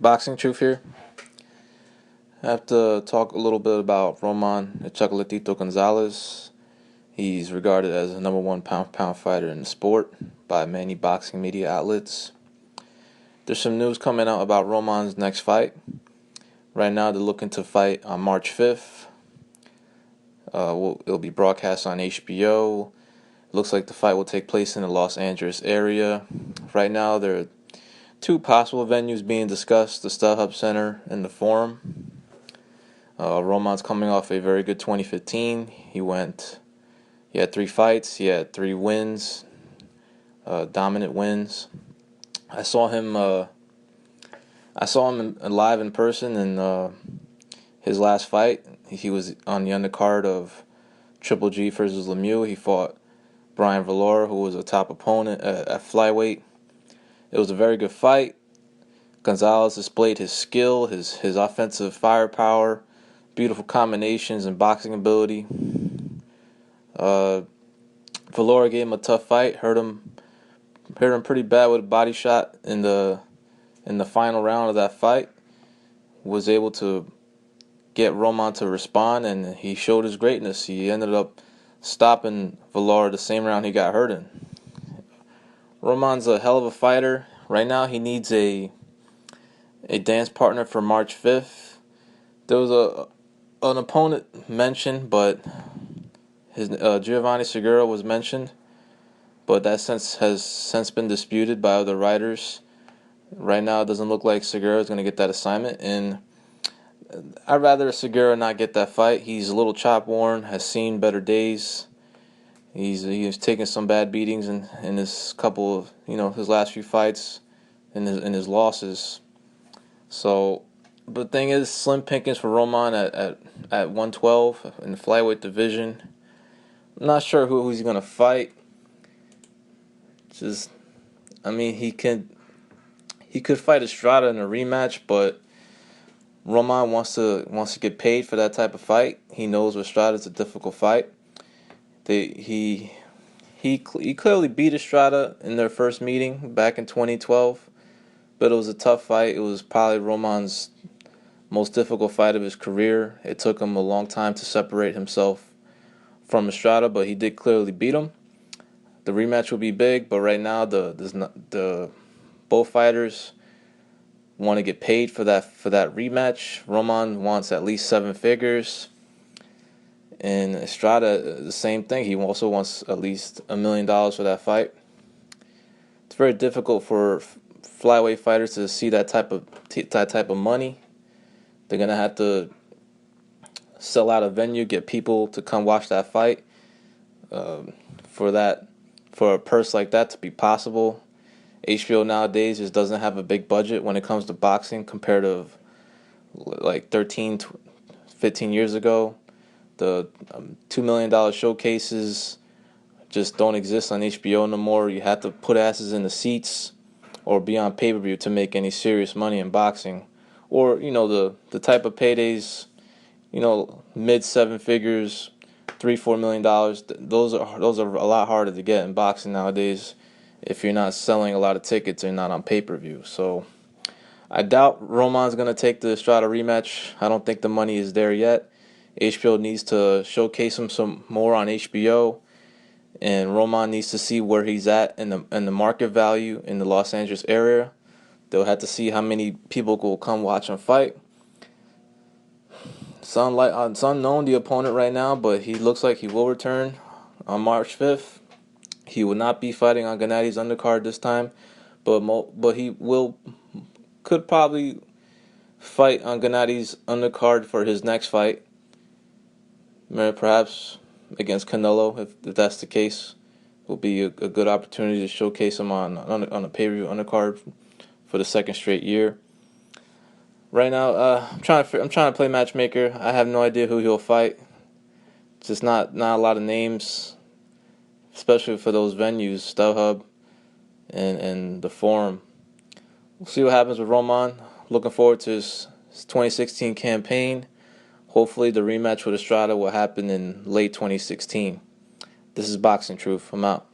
Boxing Truth here. I have to talk a little bit about Roman Chocolatito Gonzalez. He's regarded as the number one pound-for-pound fighter in the sport by many boxing media outlets. There's some news coming out about Roman's next fight. Right now, they're looking to fight on March 5th. It'll be broadcast on HBO. It looks like the fight will take place in the Los Angeles area. Right now, there are two possible venues being discussed: the StubHub Center and the Forum. Roman's coming off a very good 2015. He had 3 fights. He had 3 wins, dominant wins. I saw him live in person in his last fight. He was on the undercard of Triple G versus Lemieux. He fought Brian Valor, who was a top opponent at flyweight. It was a very good fight. Gonzalez displayed his skill, his offensive firepower, beautiful combinations and boxing ability. Valor gave him a tough fight, hurt him pretty bad with a body shot in the final round of that fight. Was able to get Roman to respond, and he showed his greatness. He ended up stopping Valor the same round he got hurt in. Roman's a hell of a fighter. Right now, he needs a dance partner for March 5th. There was an opponent mentioned, but his Giovanni Segura was mentioned, but that has since been disputed by other writers. Right now, it doesn't look like Segura is going to get that assignment, and I'd rather Segura not get that fight. He's a little chop worn, has seen better days. He's taken some bad beatings in his couple of his last few fights, in his losses. So, but the thing is, slim pickings for Roman at 112 in the flyweight division. I'm not sure who he's gonna fight. He could fight Estrada in a rematch, but Roman wants to get paid for that type of fight. He knows Estrada's a difficult fight. He clearly beat Estrada in their first meeting back in 2012, but it was a tough fight. It was probably Roman's most difficult fight of his career. It took him a long time to separate himself from Estrada, but he did clearly beat him. The rematch will be big, but right now both fighters want to get paid for that rematch. Roman wants at least 7 figures. And Estrada, the same thing. He also wants at least $1 million for that fight. It's very difficult for flyweight fighters to see that type of money. They're gonna have to sell out a venue, get people to come watch that fight. For a purse like that to be possible, HBO nowadays just doesn't have a big budget when it comes to boxing compared to like 15 years ago. The $2 million showcases just don't exist on HBO no more. You have to put asses in the seats or be on pay-per-view to make any serious money in boxing. Or, the type of paydays, mid 7 figures, $3-4 million. Those are a lot harder to get in boxing nowadays if you're not selling a lot of tickets and not on pay-per-view. So I doubt Roman's going to take the Estrada rematch. I don't think the money is there yet. HBO needs to showcase him some more on HBO, and Roman needs to see where he's at in the market value in the Los Angeles area. They'll have to see how many people will come watch him fight. It's unknown, the opponent right now, but he looks like he will return on March 5th. He will not be fighting on Gennady's undercard this time, but he could probably fight on Gennady's undercard for his next fight. Perhaps against Canelo, if that's the case. Will be a good opportunity to showcase him on a pay-per-view undercard for the second straight year. Right now, I'm trying to play matchmaker. I have no idea who he'll fight. It's just not a lot of names, especially for those venues, StubHub and the Forum. We'll see what happens with Roman. Looking forward to his 2016 campaign. Hopefully the rematch with Estrada will happen in late 2016. This is Boxing Truth. I'm out.